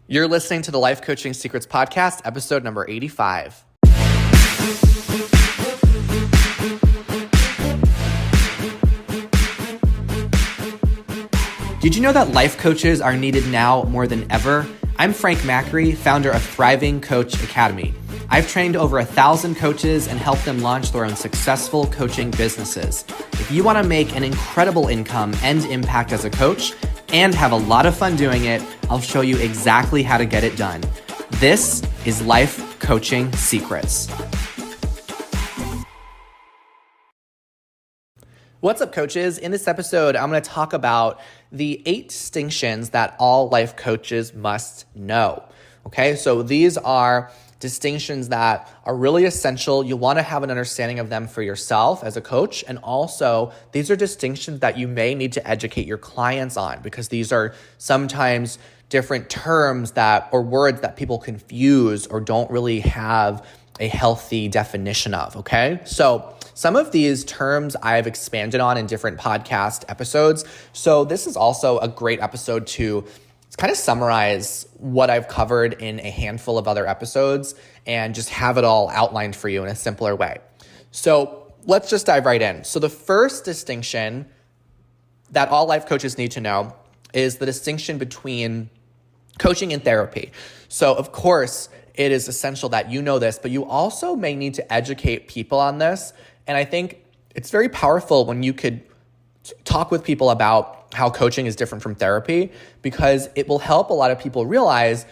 You're listening to the Life Coaching Secrets Podcast, episode number 85. Did you know that life coaches are needed now more than ever? I'm Frank Macri, founder of Thriving Coach Academy. I've trained over 1,000 coaches and helped them launch their own successful coaching businesses. If you want to make an incredible income and impact as a coach and have a lot of fun doing it, I'll show you exactly how to get it done. This is Life Coaching Secrets. What's up, coaches? In this episode, I'm going to talk about the 8 distinctions that all life coaches must know. Okay, so these are distinctions that are really essential. You want to have an understanding of them for yourself as a coach. And also, these are distinctions that you may need to educate your clients on, because these are sometimes different terms or words that people confuse or don't really have a healthy definition of, okay? So some of these terms I've expanded on in different podcast episodes. So this is also a great episode to kind of summarize what I've covered in a handful of other episodes and just have it all outlined for you in a simpler way. So let's just dive right in. So the first distinction that all life coaches need to know is the distinction between coaching and therapy. So of course, it is essential that you know this, but you also may need to educate people on this. And I think it's very powerful when you could talk with people about how coaching is different from therapy, because it will help a lot of people realize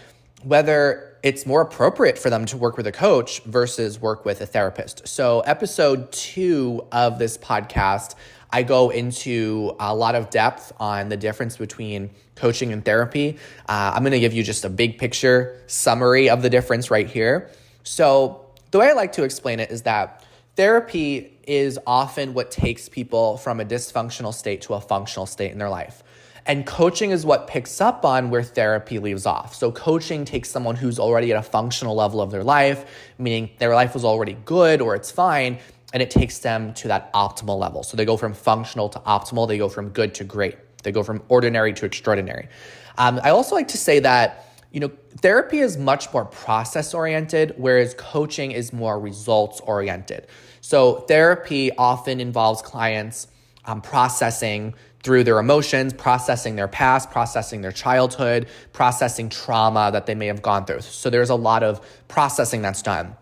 whether it's more appropriate for them to work with a coach versus work with a therapist. So episode 2 of this podcast, I go into a lot of depth on the difference between coaching and therapy. I'm going to give you just a big picture summary of the difference right here. So the way I like to explain it is that therapy is often what takes people from a dysfunctional state to a functional state in their life. And coaching is what picks up on where therapy leaves off. So coaching takes someone who's already at a functional level of their life, meaning their life was already good or it's fine, and it takes them to that optimal level. So they go from functional to optimal. They go from good to great. They go from ordinary to extraordinary. I also like to say that therapy is much more process-oriented, whereas coaching is more results-oriented. So therapy often involves clients processing through their emotions, processing their past, processing their childhood, processing trauma that they may have gone through. So there's a lot of processing that's done.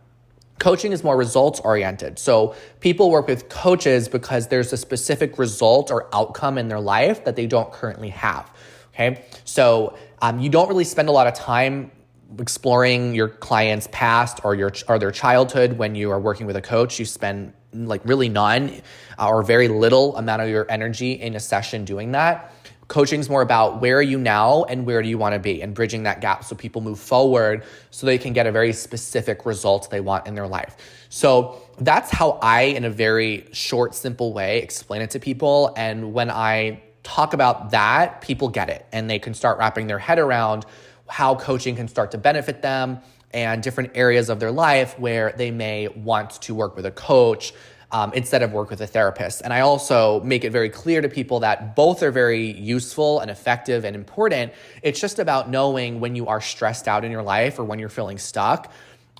Coaching is more results-oriented. So people work with coaches because there's a specific result or outcome in their life that they don't currently have. Okay, so you don't really spend a lot of time exploring your client's past or their childhood when you are working with a coach. You spend really none or very little amount of your energy in a session doing that. Coaching is more about where are you now and where do you want to be, and bridging that gap so people move forward so they can get a very specific result they want in their life. So that's how I, in a very short, simple way, explain it to people. And when I talk about that, people get it and they can start wrapping their head around how coaching can start to benefit them and different areas of their life where they may want to work with a coach instead of work with a therapist. And I also make it very clear to people that both are very useful and effective and important. It's just about knowing when you are stressed out in your life or when you're feeling stuck,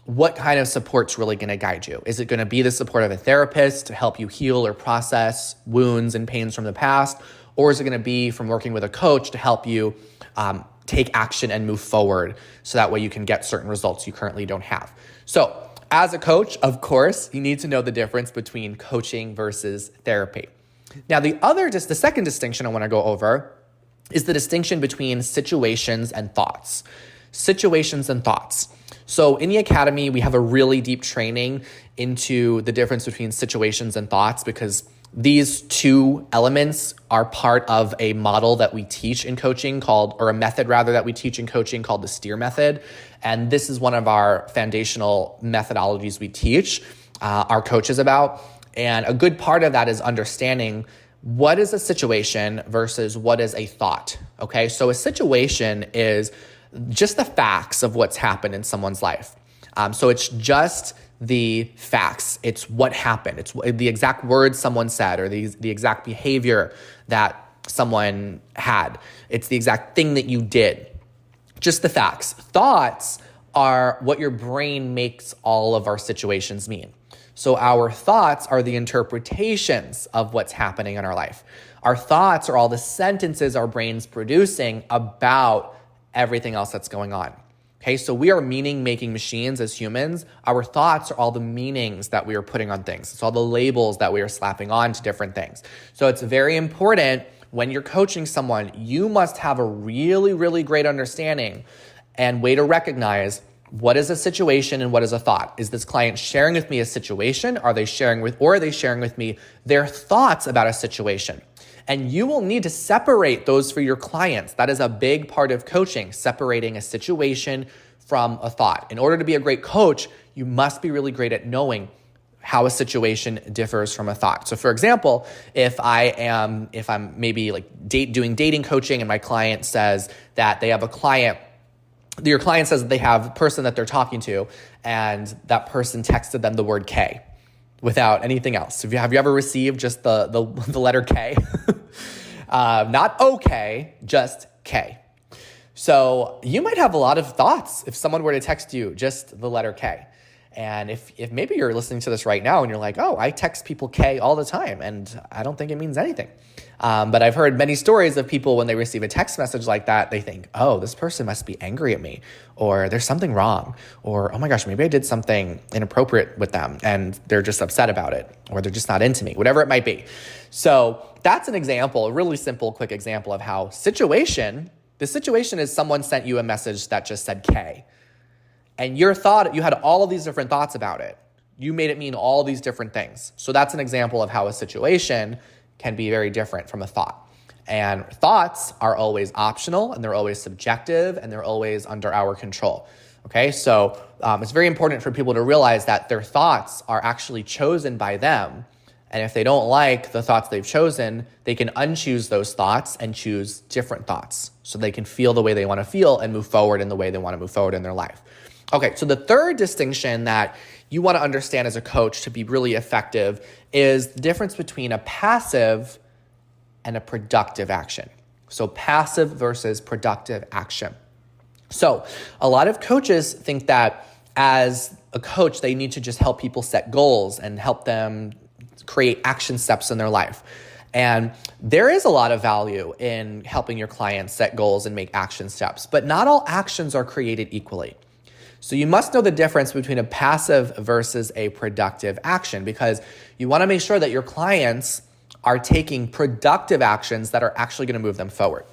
what kind of support's really going to guide you? Is it going to be the support of a therapist to help you heal or process wounds and pains from the past? Or is it going to be from working with a coach to help you take action and move forward so that way you can get certain results you currently don't have? So as a coach, of course, you need to know the difference between coaching versus therapy. Now, the second distinction I want to go over is the distinction between situations and thoughts. Situations and thoughts. So in the academy, we have a really deep training into the difference between situations and thoughts, because these two elements are part of a model that we teach in coaching a method that we teach in coaching called the STEER method. And this is one of our foundational methodologies we teach our coaches about. And a good part of that is understanding what is a situation versus what is a thought. Okay, so a situation is just the facts of what's happened in someone's life. So it's just the facts. It's what happened. It's the exact words someone said or the exact behavior that someone had. It's the exact thing that you did. just the facts. Thoughts are what your brain makes all of our situations mean. So our thoughts are the interpretations of what's happening in our life. Our thoughts are all the sentences our brain's producing about everything else that's going on. Okay, so we are meaning-making machines as humans. Our thoughts are all the meanings that we are putting on things. It's all the labels that we are slapping on to different things. So it's very important when you're coaching someone, you must have a really, really great understanding and way to recognize what is a situation and what is a thought. Is this client sharing with me a situation? Are they sharing with me their thoughts about a situation? And you will need to separate those for your clients. That is a big part of coaching, separating a situation from a thought. In order to be a great coach, you must be really great at knowing how a situation differs from a thought. So for example, if I'm maybe like doing dating coaching and my client says that they have your client says that they have a person that they're talking to and that person texted them the word K without anything else. Have you ever received just the letter K? Not okay, just K. So you might have a lot of thoughts if someone were to text you just the letter K. And if maybe you're listening to this right now and you're like, oh, I text people K all the time and I don't think it means anything. But I've heard many stories of people when they receive a text message like that, they think, oh, this person must be angry at me, or there's something wrong, or oh my gosh, maybe I did something inappropriate with them and they're just upset about it, or they're just not into me, whatever it might be. So that's an example, a really simple, quick example of how the situation is someone sent you a message that just said K. And you had all of these different thoughts about it. You made it mean all these different things. So that's an example of how a situation can be very different from a thought. And thoughts are always optional, and they're always subjective, and they're always under our control. Okay, so it's very important for people to realize that their thoughts are actually chosen by them. And if they don't like the thoughts they've chosen, they can unchoose those thoughts and choose different thoughts so they can feel the way they want to feel and move forward in the way they want to move forward in their life. Okay, so the third distinction that you want to understand as a coach to be really effective is the difference between a passive and a productive action. So passive versus productive action. So a lot of coaches think that as a coach, they need to just help people set goals and help them create action steps in their life. And there is a lot of value in helping your clients set goals and make action steps, but not all actions are created equally. So you must know the difference between a passive versus a productive action, because you want to make sure that your clients are taking productive actions that are actually going to move them forward.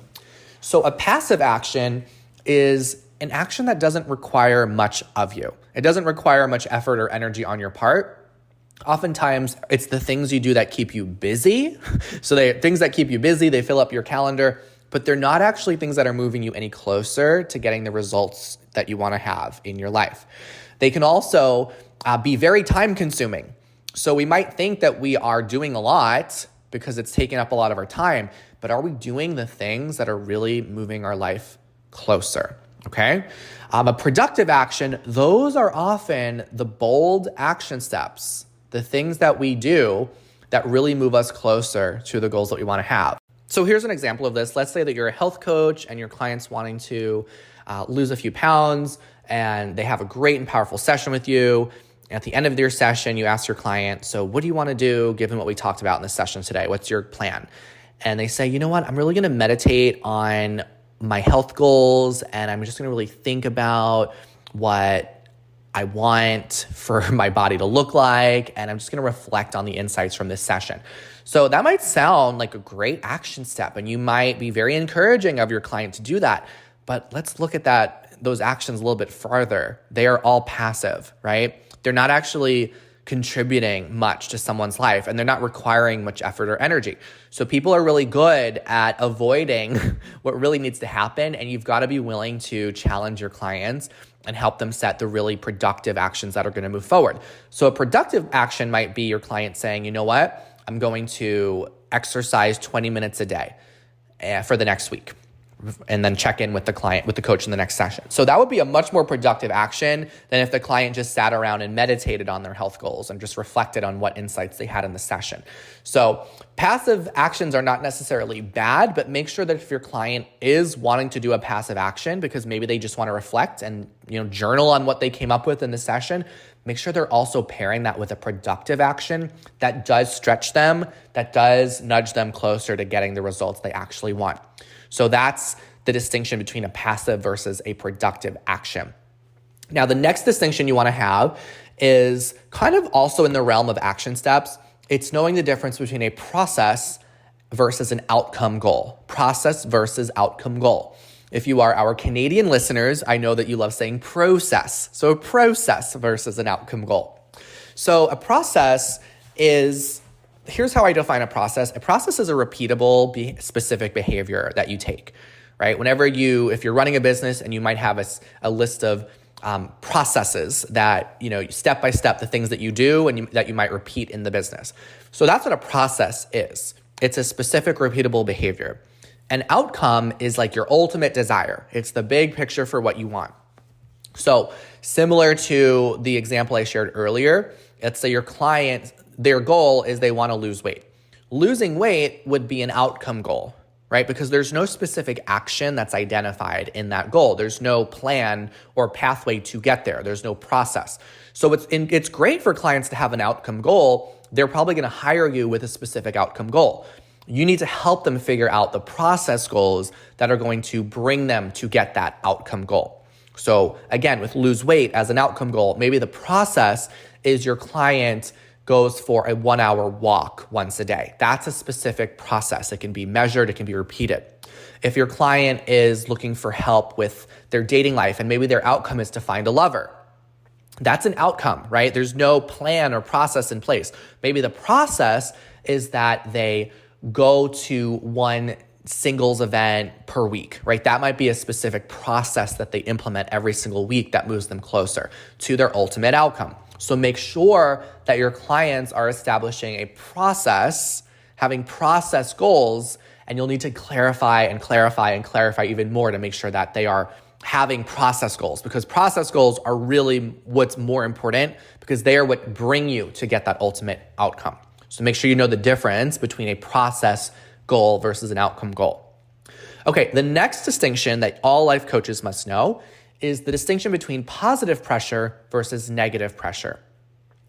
So a passive action is an action that doesn't require much of you. It doesn't require much effort or energy on your part. Oftentimes, it's the things you do that keep you busy. So things that keep you busy, they fill up your calendar, but they're not actually things that are moving you any closer to getting the results that you want to have in your life. They can also be very time consuming. So we might think that we are doing a lot because it's taking up a lot of our time, but are we doing the things that are really moving our life closer? Okay. A productive action, those are often the bold action steps, the things that we do that really move us closer to the goals that we want to have. So here's an example of this. Let's say that you're a health coach and your client's wanting to lose a few pounds, and they have a great and powerful session with you. At the end of your session, you ask your client, so what do you want to do given what we talked about in this session today? What's your plan? And they say, you know what, I'm really going to meditate on my health goals, and I'm just going to really think about what I want for my body to look like, and I'm just going to reflect on the insights from this session. So that might sound like a great action step, and you might be very encouraging of your client to do that. But let's look at those actions a little bit farther. They are all passive, right? They're not actually contributing much to someone's life, and they're not requiring much effort or energy. So people are really good at avoiding what really needs to happen, and you've got to be willing to challenge your clients and help them set the really productive actions that are going to move forward. So a productive action might be your client saying, you know what, I'm going to exercise 20 minutes a day for the next week. and then check in with the client, with the coach in the next session. So that would be a much more productive action than if the client just sat around and meditated on their health goals and just reflected on what insights they had in the session. So passive actions are not necessarily bad, but make sure that if your client is wanting to do a passive action because maybe they just want to reflect and journal on what they came up with in the session, make sure they're also pairing that with a productive action that does stretch them, that does nudge them closer to getting the results they actually want. So that's the distinction between a passive versus a productive action. Now, the next distinction you want to have is kind of also in the realm of action steps. It's knowing the difference between a process versus an outcome goal. Process versus outcome goal. If you are our Canadian listeners, I know that you love saying process. So a process versus an outcome goal. So a process is, here's how I define a process. A process is a repeatable, specific behavior that you take, right? If you're running a business and you might have a list of processes that, step by step, the things that you do and that you might repeat in the business. So that's what a process is. It's a specific, repeatable behavior. An outcome is like your ultimate desire. It's the big picture for what you want. So similar to the example I shared earlier, let's say your client, their goal is they want to lose weight. Losing weight would be an outcome goal, right? Because there's no specific action that's identified in that goal. There's no plan or pathway to get there. There's no process. So it's great for clients to have an outcome goal. They're probably going to hire you with a specific outcome goal. You need to help them figure out the process goals that are going to bring them to get that outcome goal. So again, with lose weight as an outcome goal, maybe the process is your client goes for a 1-hour walk once a day. That's a specific process. It can be measured, it can be repeated. If your client is looking for help with their dating life and maybe their outcome is to find a lover, that's an outcome, right? There's no plan or process in place. Maybe the process is that they go to one singles event per week, right? That might be a specific process that they implement every single week that moves them closer to their ultimate outcome. So make sure that your clients are establishing a process, having process goals, and you'll need to clarify even more to make sure that they are having process goals, because process goals are really what's more important because they are what bring you to get that ultimate outcome. So make sure you know the difference between a process goal versus an outcome goal. Okay, the next distinction that all life coaches must know is the distinction between positive pressure versus negative pressure.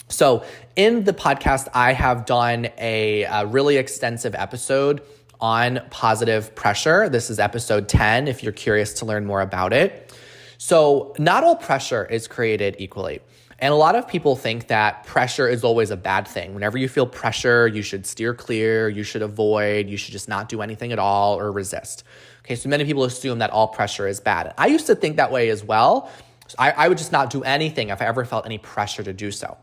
So in the podcast, I have done a really extensive episode on positive pressure. This is episode 10 if you're curious to learn more about it. So not all pressure is created equally. And a lot of people think that pressure is always a bad thing. Whenever you feel pressure, you should steer clear, you should avoid, you should just not do anything at all or resist. Okay, so many people assume that all pressure is bad. I used to think that way as well. I would just not do anything if I ever felt any pressure to do so.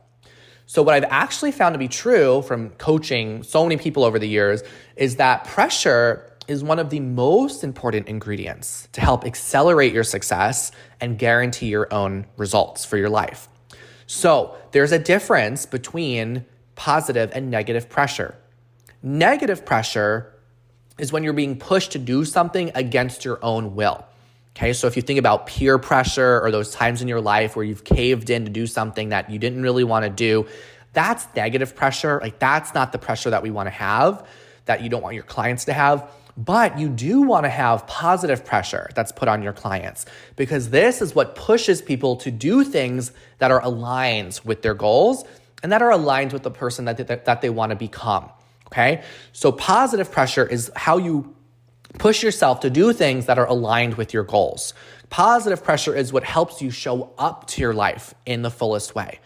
So what I've actually found to be true from coaching so many people over the years is that pressure is one of the most important ingredients to help accelerate your success and guarantee your own results for your life. So there's a difference between positive and negative pressure. Negative pressure is when you're being pushed to do something against your own will. Okay, so if you think about peer pressure or those times in your life where you've caved in to do something that you didn't really want to do, that's negative pressure. Like that's not the pressure that we want to have, that you don't want your clients to have. But you do want to have positive pressure that's put on your clients, because this is what pushes people to do things that are aligned with their goals and that are aligned with the person that they want to become. Okay, so positive pressure is how you push yourself to do things that are aligned with your goals. Positive pressure is what helps you show up to your life in the fullest way.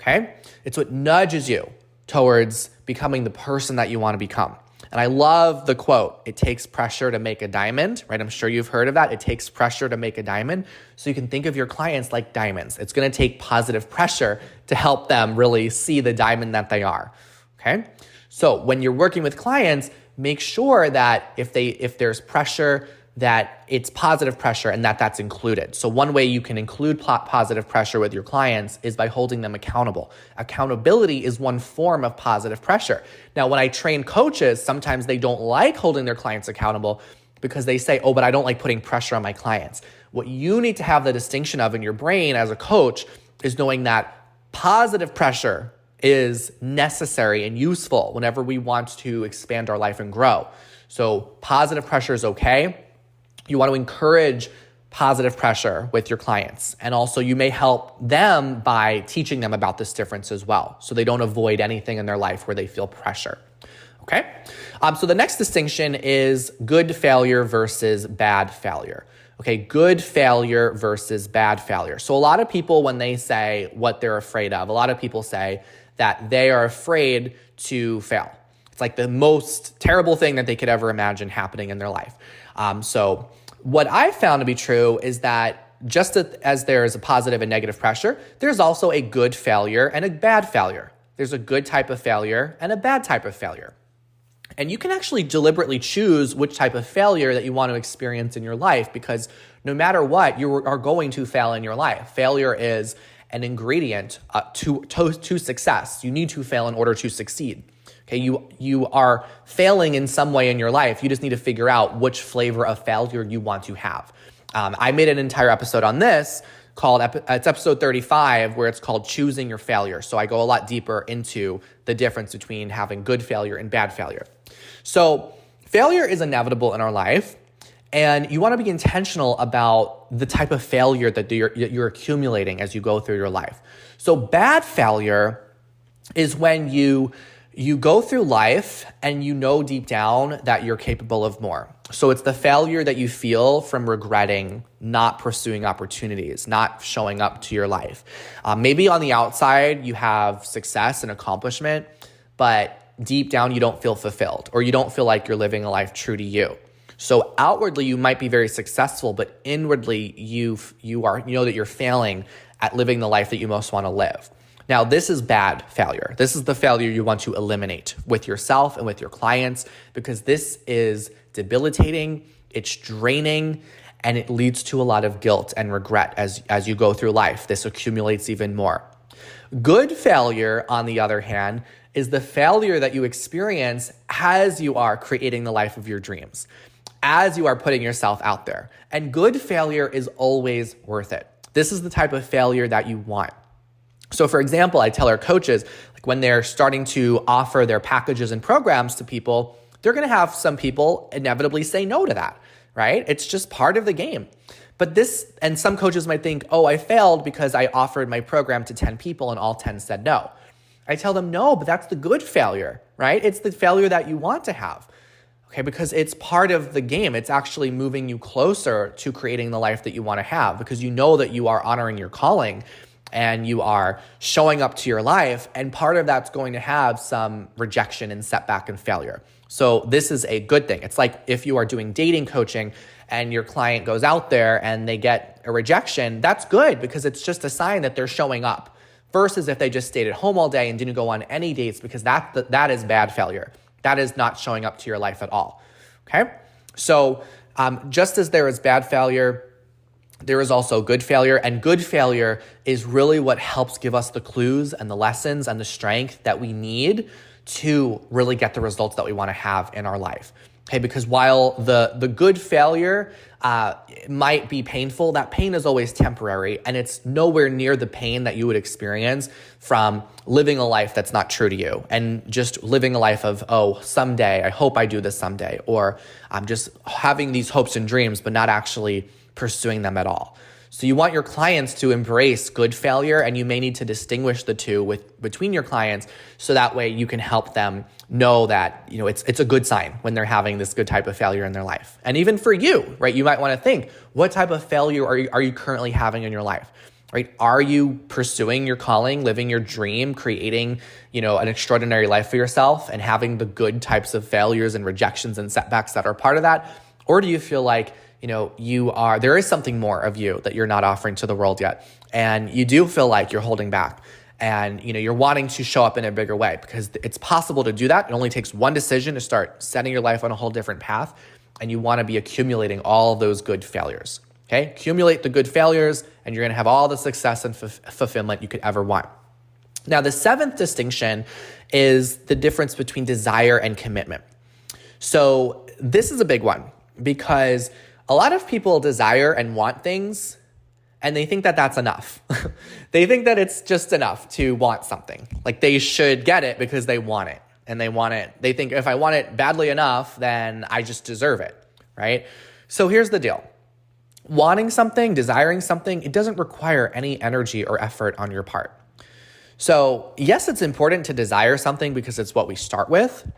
Okay, it's what nudges you towards becoming the person that you want to become. And I love the quote, it takes pressure to make a diamond, right? I'm sure you've heard of that. It takes pressure to make a diamond. So you can think of your clients like diamonds. It's going to take positive pressure to help them really see the diamond that they are, okay? So when you're working with clients, make sure that if there's pressure, that it's positive pressure and that's included. So one way you can include positive pressure with your clients is by holding them accountable. Accountability is one form of positive pressure. Now, when I train coaches, sometimes they don't like holding their clients accountable because they say, oh, but I don't like putting pressure on my clients. What you need to have the distinction of in your brain as a coach is knowing that positive pressure is necessary and useful whenever we want to expand our life and grow. So positive pressure is okay. You want to encourage positive pressure with your clients. And also you may help them by teaching them about this difference as well, so they don't avoid anything in their life where they feel pressure. Okay? So the next distinction is good failure versus bad failure. Okay, good failure versus bad failure. So a lot of people, when they say what they're afraid of, a lot of people say that they are afraid to fail. It's like the most terrible thing that they could ever imagine happening in their life. So what I've found to be true is that just as there is a positive and negative pressure, there's also a good failure and a bad failure. There's a good type of failure and a bad type of failure. And you can actually deliberately choose which type of failure that you want to experience in your life, because no matter what, you are going to fail in your life. Failure is an ingredient to success. You need to fail in order to succeed. Okay, you are failing in some way in your life. You just need to figure out which flavor of failure you want to have. I made an entire episode on this called, it's episode 35, where it's called Choosing Your Failure. So I go a lot deeper into the difference between having good failure and bad failure. So failure is inevitable in our life, and you want to be intentional about the type of failure that you're accumulating as you go through your life. So bad failure is when you go through life and you know deep down that you're capable of more. So it's the failure that you feel from regretting not pursuing opportunities, not showing up to your life. Maybe on the outside you have success and accomplishment, but deep down you don't feel fulfilled, or you don't feel like you're living a life true to you. So outwardly you might be very successful, but inwardly you know that you're failing at living the life that you most want to live. Now, this is bad failure. This is the failure you want to eliminate with yourself and with your clients, because this is debilitating, it's draining, and it leads to a lot of guilt and regret as you go through life. This accumulates even more. Good failure, on the other hand, is the failure that you experience as you are creating the life of your dreams, as you are putting yourself out there. And good failure is always worth it. This is the type of failure that you want. So for example, I tell our coaches, like when they're starting to offer their packages and programs to people, they're going to have some people inevitably say no to that, right? It's just part of the game. But and some coaches might think, oh, I failed because I offered my program to 10 people and all 10 said no. I tell them, no, but that's the good failure, right? It's the failure that you want to have, okay? Because it's part of the game. It's actually moving you closer to creating the life that you want to have, because you know that you are honoring your calling and you are showing up to your life, and part of that's going to have some rejection and setback and failure. So this is a good thing. It's like if you are doing dating coaching and your client goes out there and they get a rejection, that's good, because it's just a sign that they're showing up, versus if they just stayed at home all day and didn't go on any dates, because that is bad failure. That is not showing up to your life at all, okay? So just as there is bad failure, there is also good failure, and good failure is really what helps give us the clues and the lessons and the strength that we need to really get the results that we want to have in our life. Okay, because while the good failure might be painful, that pain is always temporary, and it's nowhere near the pain that you would experience from living a life that's not true to you, and just living a life of, oh, someday, I hope I do this someday, or I'm just having these hopes and dreams, but not actually pursuing them at all. So you want your clients to embrace good failure, and you may need to distinguish the two between your clients, so that way you can help them know that, you know, it's a good sign when they're having this good type of failure in their life. And even for you, right, you might want to think, what type of failure are you currently having in your life? Right? Are you pursuing your calling, living your dream, creating, you know, an extraordinary life for yourself, and having the good types of failures and rejections and setbacks that are part of that? Or do you feel like, you know, there is something more of you that you're not offering to the world yet, and you do feel like you're holding back, and, you know, you're wanting to show up in a bigger way? Because it's possible to do that. It only takes one decision to start setting your life on a whole different path, and you want to be accumulating all of those good failures, okay? Accumulate the good failures, and you're going to have all the success and fulfillment you could ever want. Now, the seventh distinction is the difference between desire and commitment. So this is a big one. because a lot of people desire and want things, and they think that that's enough. They think that it's just enough to want something. Like they should get it because they want it. And they think if I want it badly enough, then I just deserve it, right? So here's the deal. Wanting something, desiring something, it doesn't require any energy or effort on your part. So yes, it's important to desire something because it's what we start with,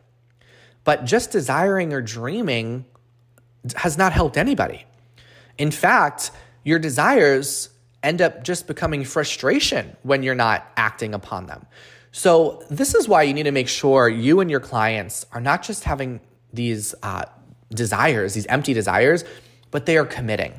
but just desiring or dreaming has not helped anybody. In fact, your desires end up just becoming frustration when you're not acting upon them. So this is why you need to make sure you and your clients are not just having these desires, these empty desires, but they are committing.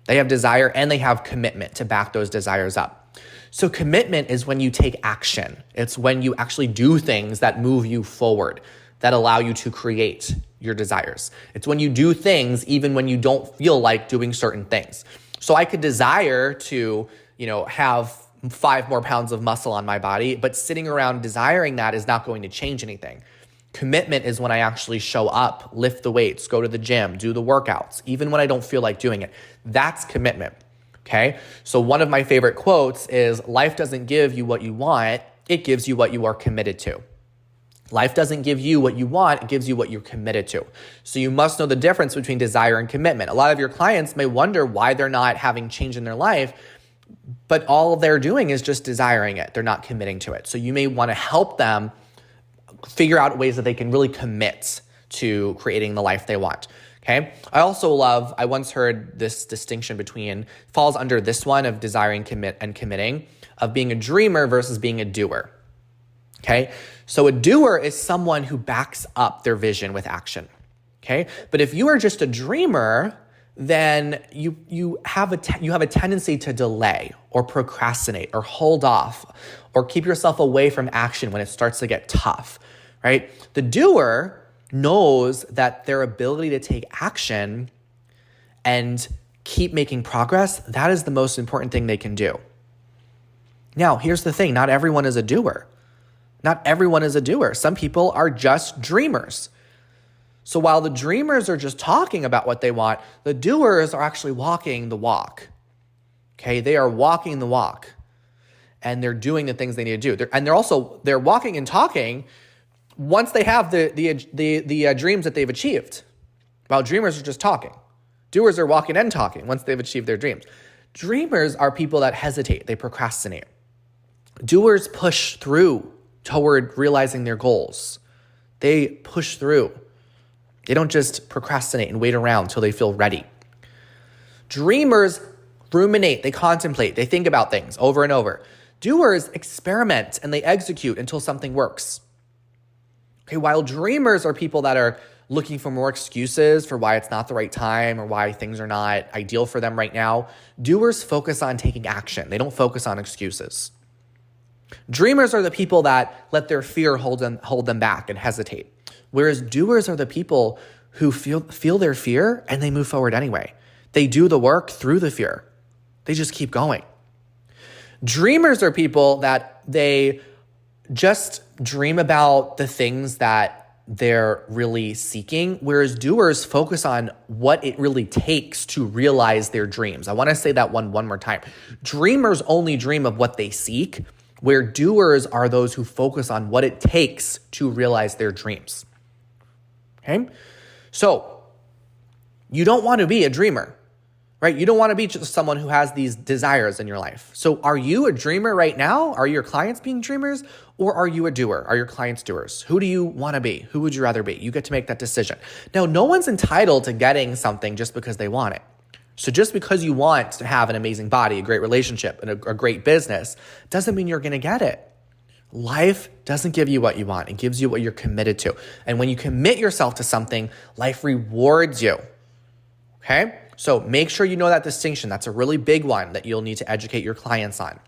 They have desire and they have commitment to back those desires up. So commitment is when you take action. It's when you actually do things that move you forward, that allow you to create your desires. It's when you do things even when you don't feel like doing certain things. So I could desire to, have 5 more pounds of muscle on my body, but sitting around desiring that is not going to change anything. Commitment is when I actually show up, lift the weights, go to the gym, do the workouts, even when I don't feel like doing it. That's commitment, okay? So one of my favorite quotes is, life doesn't give you what you want, it gives you what you are committed to. Life doesn't give you what you want, it gives you what you're committed to. So you must know the difference between desire and commitment. A lot of your clients may wonder why they're not having change in their life, but all they're doing is just desiring it. They're not committing to it. So you may want to help them figure out ways that they can really commit to creating the life they want. Okay. I once heard this distinction falls under this one of desiring, commit, and committing, of being a dreamer versus being a doer. Okay. So a doer is someone who backs up their vision with action. Okay. But if you are just a dreamer, then you have a tendency to delay or procrastinate or hold off or keep yourself away from action when it starts to get tough, right? The doer knows that their ability to take action and keep making progress, that is the most important thing they can do. Now, here's the thing. Not everyone is a doer. Not everyone is a doer. Some people are just dreamers. So while the dreamers are just talking about what they want, the doers are actually walking the walk. Okay, they are walking the walk, and they're doing the things they need to do. They're walking and talking once they have the dreams that they've achieved. While dreamers are just talking, doers are walking and talking once they've achieved their dreams. Dreamers are people that hesitate, they procrastinate. Doers push through toward realizing their goals. They push through. They don't just procrastinate and wait around till they feel ready. Dreamers ruminate, they contemplate, they think about things over and over. Doers experiment and they execute until something works. Okay, while dreamers are people that are looking for more excuses for why it's not the right time or why things are not ideal for them right now, doers focus on taking action. They don't focus on excuses. Dreamers are the people that let their fear hold them back and hesitate. Whereas doers are the people who feel their fear and they move forward anyway. They do the work through the fear. They just keep going. Dreamers are people that they just dream about the things that they're really seeking, whereas doers focus on what it really takes to realize their dreams. I want to say that one more time. Dreamers only dream of what they seek, where doers are those who focus on what it takes to realize their dreams. Okay? So you don't want to be a dreamer, right? You don't want to be just someone who has these desires in your life. So are you a dreamer right now? Are your clients being dreamers, or are you a doer? Are your clients doers? Who do you want to be? Who would you rather be? You get to make that decision. Now, no one's entitled to getting something just because they want it. So just because you want to have an amazing body, a great relationship, and a great business, doesn't mean you're going to get it. Life doesn't give you what you want. It gives you what you're committed to. And when you commit yourself to something, life rewards you. Okay? So make sure you know that distinction. That's a really big one that you'll need to educate your clients on.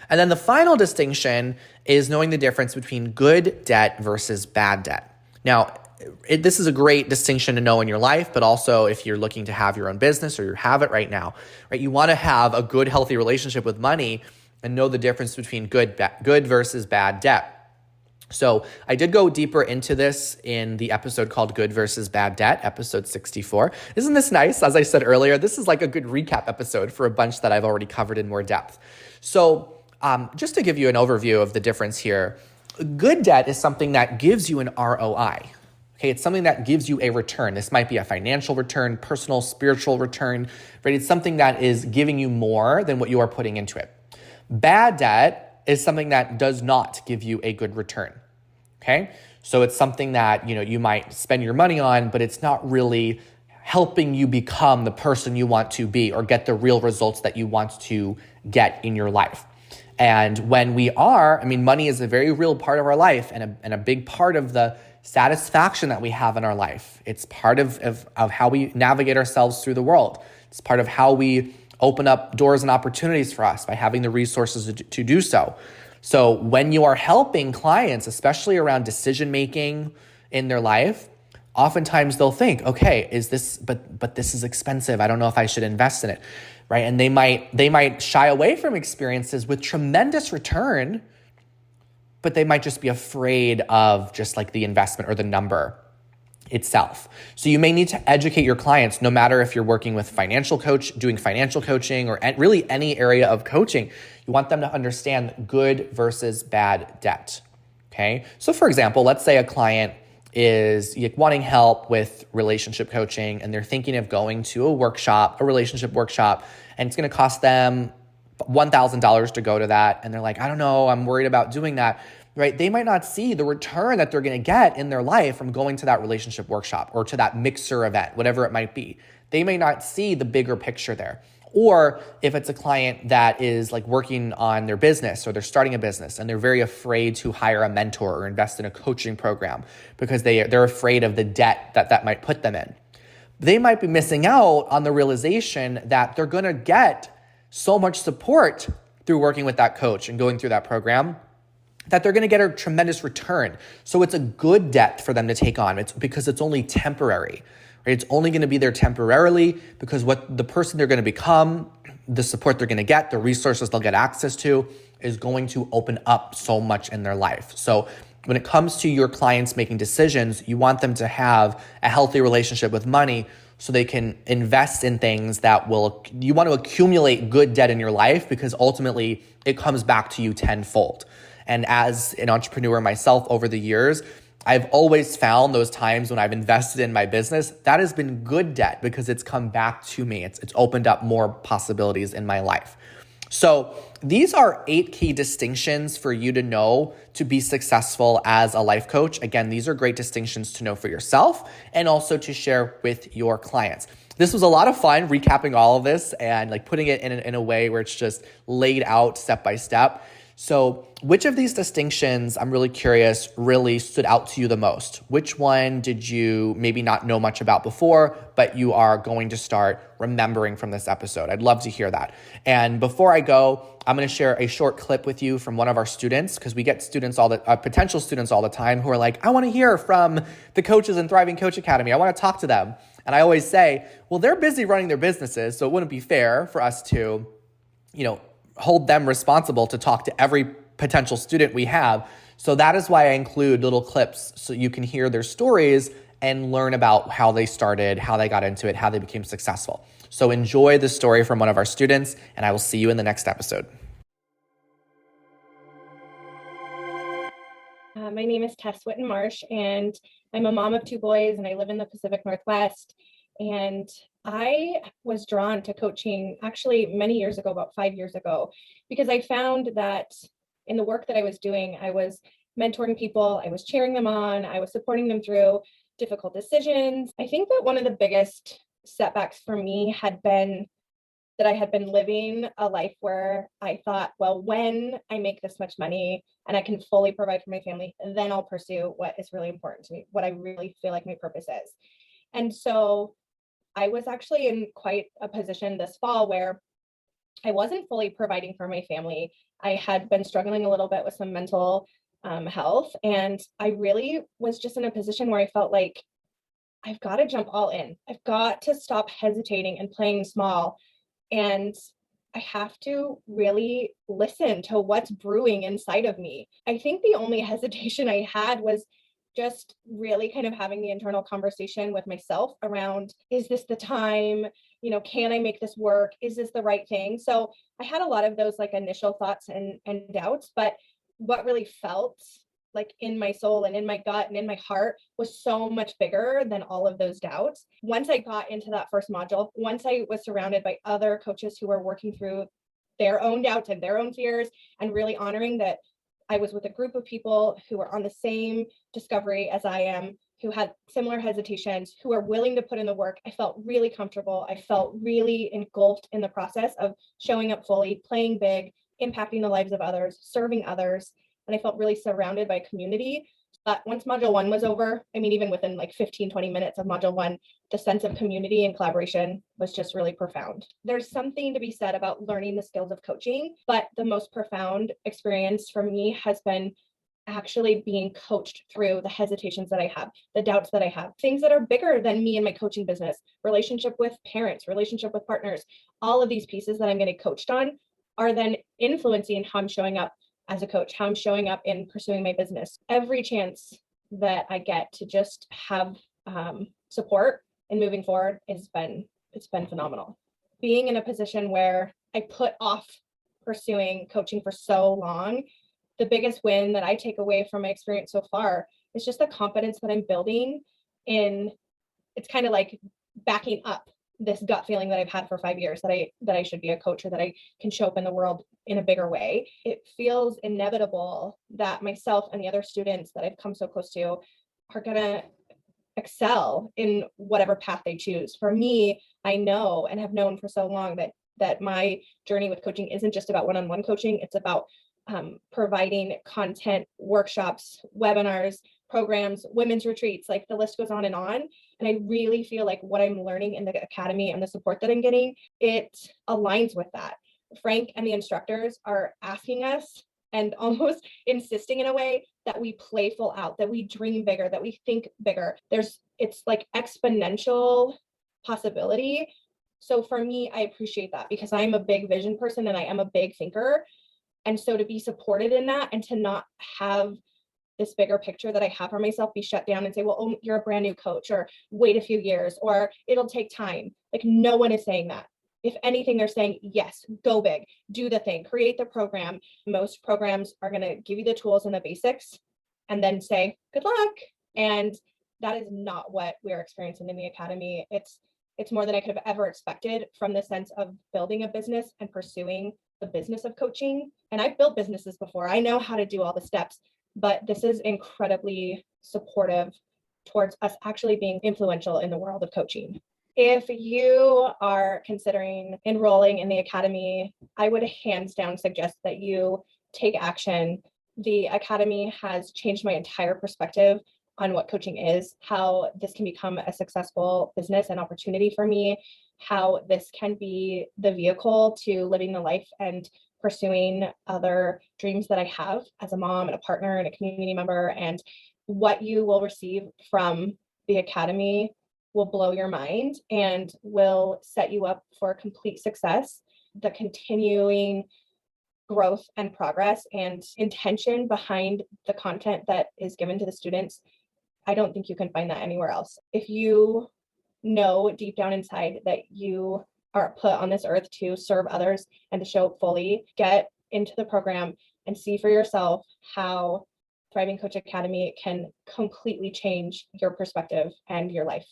And then the final distinction is knowing the difference between good debt versus bad debt. Now, this is a great distinction to know in your life, but also if you're looking to have your own business or you have it right now, right? You want to have a good, healthy relationship with money and know the difference between good versus bad debt. So I did go deeper into this in the episode called Good versus Bad Debt, episode 64. Isn't this nice? As I said earlier, this is like a good recap episode for a bunch that I've already covered in more depth. So just to give you an overview of the difference here, good debt is something that gives you an ROI. Okay, it's something that gives you a return. This might be a financial return, personal, spiritual return, right? It's something that is giving you more than what you are putting into it. Bad debt is something that does not give you a good return. Okay, so it's something that you might spend your money on, but it's not really helping you become the person you want to be or get the real results that you want to get in your life. And when we are, money is a very real part of our life and a big part of the satisfaction that we have in our life. It's part of how we navigate ourselves through the world. It's part of how we open up doors and opportunities for us by having the resources to do so. So when you are helping clients, especially around decision-making in their life, oftentimes they'll think, okay, but this is expensive. I don't know if I should invest in it, right? And they might shy away from experiences with tremendous return, but they might just be afraid of just like the investment or the number itself. So you may need to educate your clients, no matter if you're working with doing financial coaching, or really any area of coaching. You want them to understand good versus bad debt. Okay. So for example, let's say a client is wanting help with relationship coaching and they're thinking of going to a relationship workshop, and it's going to cost them $1,000 to go to that. And they're like, I don't know, I'm worried about doing that. Right? They might not see the return that they're going to get in their life from going to that relationship workshop or to that mixer event, whatever it might be. They may not see the bigger picture there. Or if it's a client that is like working on their business or they're starting a business and they're very afraid to hire a mentor or invest in a coaching program because they're afraid of the debt that might put them in. They might be missing out on the realization that they're going to get so much support through working with that coach and going through that program that they're going to get a tremendous return. So it's a good debt for them to take on. It's because it's only temporary, right? It's only going to be there temporarily because what the person they're going to become, the support they're going to get, the resources they'll get access to is going to open up so much in their life. So when it comes to your clients making decisions, you want them to have a healthy relationship with money so they can invest in things you want to accumulate good debt in your life because ultimately it comes back to you tenfold. And as an entrepreneur myself over the years, I've always found those times when I've invested in my business, that has been good debt because it's come back to me. It's opened up more possibilities in my life. So these are 8 key distinctions for you to know to be successful as a life coach. Again, these are great distinctions to know for yourself and also to share with your clients. This was a lot of fun recapping all of this and like putting it in a way where it's just laid out step by step. So which of these distinctions, I'm really curious, really stood out to you the most? Which one did you maybe not know much about before, but you are going to start remembering from this episode? I'd love to hear that. And before I go, I'm going to share a short clip with you from one of our students, because we get potential students all the time who are like, I want to hear from the coaches in Thriving Coach Academy. I want to talk to them. And I always say, well, they're busy running their businesses, so it wouldn't be fair for us to, hold them responsible to talk to every potential student we have. So that is why I include little clips so you can hear their stories and learn about how they started, how they got into it, how they became successful. So enjoy the story from one of our students, and I will see you in the next episode. My name is Tess Witten-Marsh, and I'm a mom of 2 boys, and I live in the Pacific Northwest. And I was drawn to coaching actually many years ago, about 5 years ago, because I found that in the work that I was doing, I was mentoring people, I was cheering them on, I was supporting them through difficult decisions. I think that one of the biggest setbacks for me had been that I had been living a life where I thought, well, when I make this much money and I can fully provide for my family, then I'll pursue what is really important to me, what I really feel like my purpose is. And so I was actually in quite a position this fall where I wasn't fully providing for my family. I had been struggling a little bit with some mental health, and I really was just in a position where I felt like I've got to jump all in. I've got to stop hesitating and playing small and I have to really listen to what's brewing inside of me. I think the only hesitation I had was just really kind of having the internal conversation with myself around, is this the time? Can I make this work? Is this the right thing? So I had a lot of those like initial thoughts and doubts, but what really felt like in my soul and in my gut and in my heart was so much bigger than all of those doubts. Once I got into that first module, once I was surrounded by other coaches who were working through their own doubts and their own fears, and really honoring that I was with a group of people who were on the same discovery as I am, who had similar hesitations, who are willing to put in the work, I felt really comfortable. I felt really engulfed in the process of showing up fully, playing big, impacting the lives of others, serving others. And I felt really surrounded by a community. But once module 1 was over, even within like 15-20 minutes of module 1, the sense of community and collaboration was just really profound. There's something to be said about learning the skills of coaching, but the most profound experience for me has been actually being coached through the hesitations that I have, the doubts that I have, things that are bigger than me and my coaching business, relationship with parents, relationship with partners. All of these pieces that I'm getting coached on are then influencing how I'm showing up as a coach, how I'm showing up in pursuing my business. Every chance that I get to just have support and moving forward it's been phenomenal. Being in a position where I put off pursuing coaching for so long, the biggest win that I take away from my experience so far is just the confidence that I'm building in. It's kind of like backing up this gut feeling that I've had for 5 years that I should be a coach, or that I can show up in the world in a bigger way. It feels inevitable that myself and the other students that I've come so close to are going to excel in whatever path they choose. For me, I know and have known for so long that my journey with coaching isn't just about one-on-one coaching. It's about providing content, workshops, webinars, programs, women's retreats, like the list goes on. And I really feel like what I'm learning in the academy and the support that I'm getting, it aligns with that. Frank and the instructors are asking us and almost insisting in a way that we play full out, that we dream bigger, that we think bigger. It's like exponential possibility. So for me, I appreciate that because I'm a big vision person and I am a big thinker. And so to be supported in that and to not have this bigger picture that I have for myself be shut down and say, well, oh, you're a brand new coach, or wait a few years, or it'll take time. Like, no one is saying that. If anything, they're saying, yes, go big, do the thing, create the program. Most programs are going to give you the tools and the basics and then say, good luck. And that is not what we're experiencing in the academy. It's more than I could have ever expected from the sense of building a business and pursuing the business of coaching. And I've built businesses before. I know how to do all the steps, but this is incredibly supportive towards us actually being influential in the world of coaching. If you are considering enrolling in the academy, I would hands down suggest that you take action. The academy has changed my entire perspective on what coaching is, how this can become a successful business and opportunity for me, how this can be the vehicle to living the life and pursuing other dreams that I have as a mom and a partner and a community member. And what you will receive from the academy will blow your mind and will set you up for complete success. The continuing growth and progress and intention behind the content that is given to the students, I don't think you can find that anywhere else. If you know deep down inside that you are put on this earth to serve others and to show up fully, get into the program and see for yourself how Thriving Coach Academy can completely change your perspective and your life.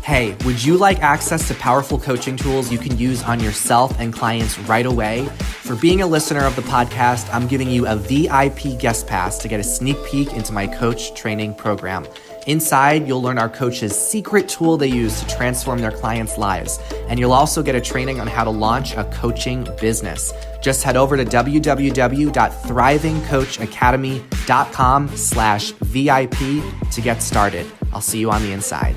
Hey, would you like access to powerful coaching tools you can use on yourself and clients right away? For being a listener of the podcast, I'm giving you a VIP guest pass to get a sneak peek into my coach training program. Inside, you'll learn our coaches' secret tool they use to transform their clients' lives. And you'll also get a training on how to launch a coaching business. Just head over to www.thrivingcoachacademy.com/VIP to get started. I'll see you on the inside.